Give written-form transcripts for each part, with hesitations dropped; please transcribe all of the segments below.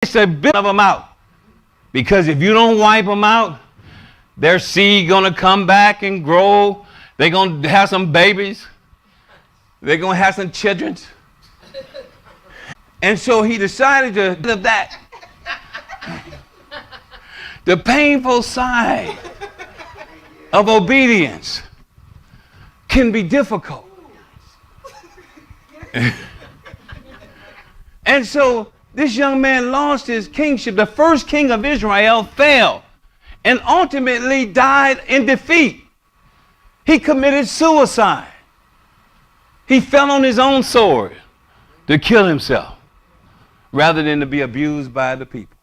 to build them out. Because if you don't wipe them out, their seed going to come back and grow. They're going to have some babies. They're going to have some children. And so he decided to do that. The painful side of obedience can be difficult. And so this young man lost his kingship. The first king of Israel fell and ultimately died in defeat. He committed suicide. He fell on his own sword to kill himself rather than to be abused by the people.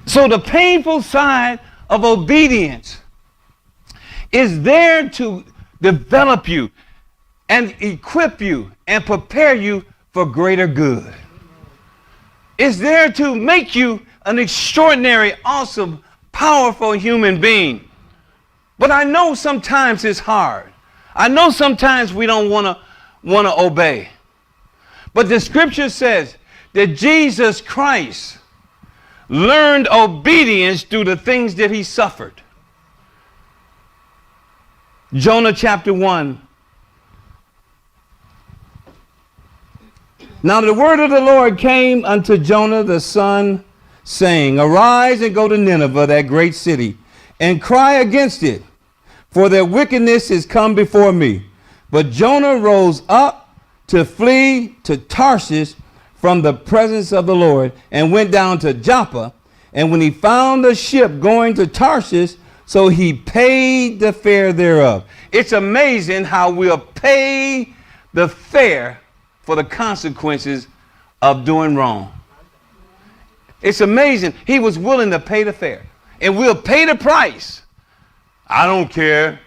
So the painful side of obedience is there to develop you and equip you and prepare you for greater good. It's there to make you an extraordinary, awesome, powerful human being. But I know sometimes it's hard. I know sometimes we don't want to obey. But the scripture says that Jesus Christ learned obedience through the things that he suffered. Jonah chapter 1. Now the word of the Lord came unto Jonah the son, saying, Arise and go to Nineveh, that great city, and cry against it, for their wickedness is come before me. But Jonah rose up to flee to Tarshish from the presence of the Lord, and went down to Joppa. And when he found a ship going to Tarshish, so he paid the fare thereof. It's amazing how we'll pay the fare for the consequences of doing wrong. It's amazing. He was willing to pay the fare. And we'll pay the price. I don't care.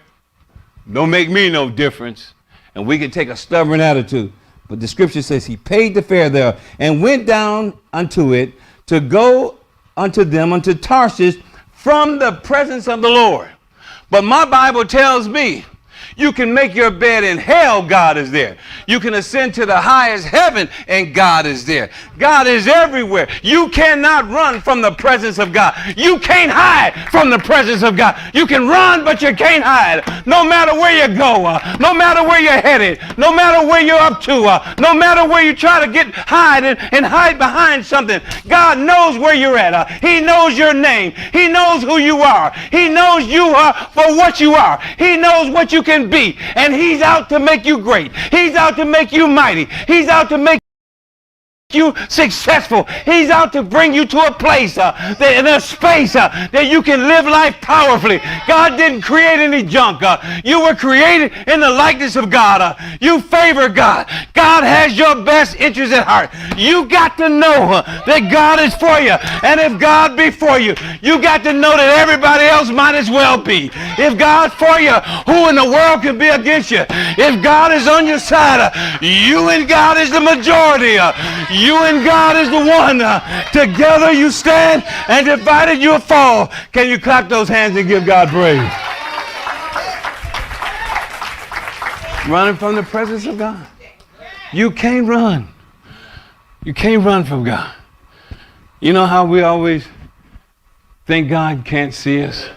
Don't make me no difference. And we can take a stubborn attitude. But the scripture says he paid the fare there and went down unto it to go unto them, unto Tarshish, from the presence of the Lord. But my Bible tells me you can make your bed in hell, God is there. You can ascend to the highest heaven and God is there. God is everywhere. You cannot run from the presence of God. You can't hide from the presence of God. You can run, but you can't hide. No matter where you go, no matter where you're headed, no matter where you're up to, no matter where you try to hide and hide behind something, God knows where you're at. He knows your name. He knows who you are. He knows you are for what you are. He knows what you can be, and he's out to make you great. He's out to make you mighty. He's out to make you successful. He's out to bring you to a place, in a space that you can live life powerfully. God didn't create any junk. You were created in the likeness of God. You favor God. God has your best interest at heart. You got to know that God is for you. And if God be for you, you got to know that everybody else might as well be. If God's for you, who in the world can be against you? If God is on your side, you and God is the majority. You and God is the one. Together you stand, and divided you'll fall. Can you clap those hands and give God praise? Running from the presence of God. You can't run. You can't run from God. You know how we always think God can't see us?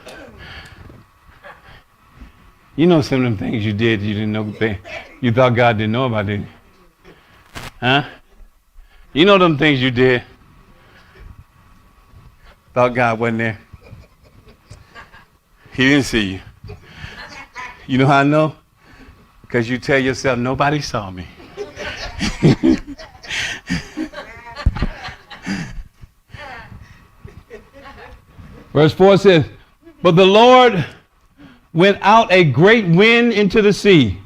You know some of them things you did you didn't know. You thought God didn't know about, didn't you? Huh? You know them things you did. Thought God wasn't there. He didn't see you. You know how I know? Because you tell yourself, nobody saw me. Verse 4 says, But the Lord went out a great wind into the sea,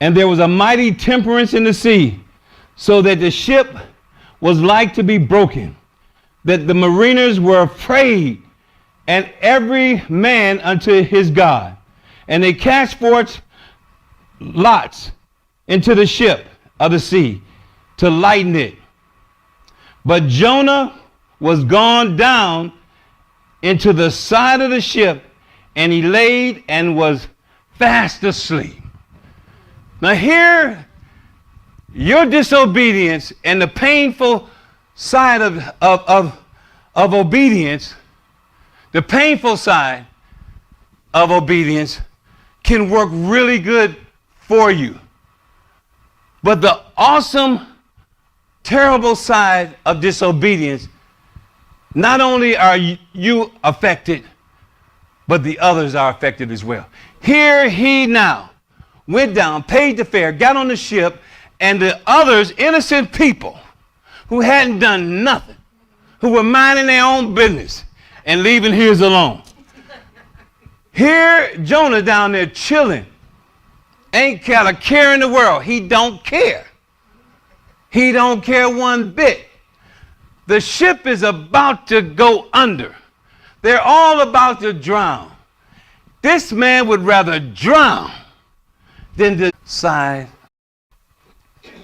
and there was a mighty temperance in the sea, so that the ship was like to be broken, that the mariners were afraid, and every man unto his God. And they cast forth lots into the ship of the sea to lighten it. But Jonah was gone down into the side of the ship, and he laid and was fast asleep. Now here, your disobedience and the painful side of obedience, the painful side of obedience can work really good for you. But the awesome, terrible side of disobedience, not only are you affected, but the others are affected as well. Here he now went down, paid the fare, got on the ship, and the others, innocent people who hadn't done nothing, who were minding their own business and leaving his alone. Here Jonah down there chilling, ain't got a care in the world. He don't care. He don't care one bit. The ship is about to go under. They're all about to drown. This man would rather drown than decide